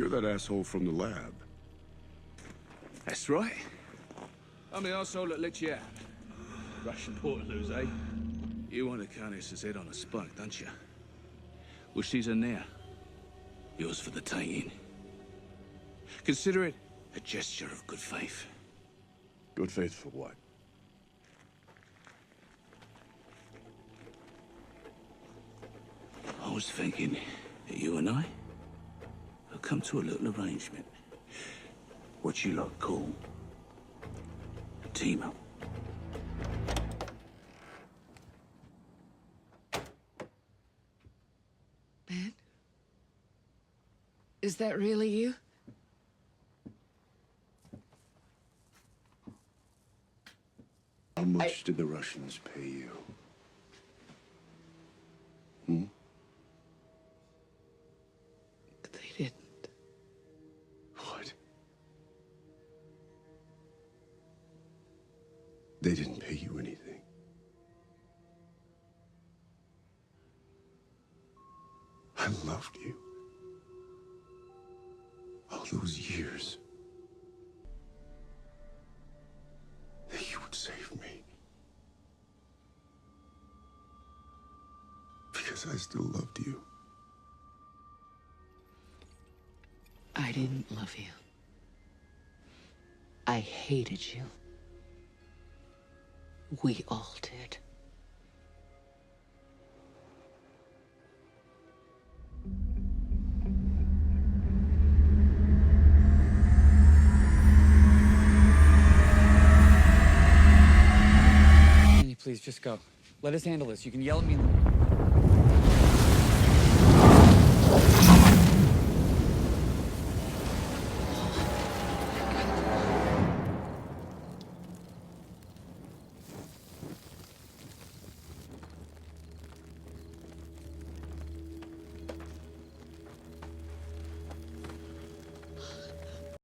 You're that asshole from the lab. That's right. I'm the arsehole that let you out. Russian Portaloos, eh? You want to Countess's head on a spike, don't you? Well, she's in there. Yours for the taking. Consider it a gesture of good faith. Good faith for what? I was thinking that you and I will come to a little arrangement. What you lot call a team up. Ben? Is that really you? How much did the Russians pay you? Hmm? They didn't. What? They didn't pay you anything. I loved you. All those years. That you would save me. Because I still loved you. I didn't love you. I hated you. We all did. Please, just go. Let us handle this. You can yell at me in the...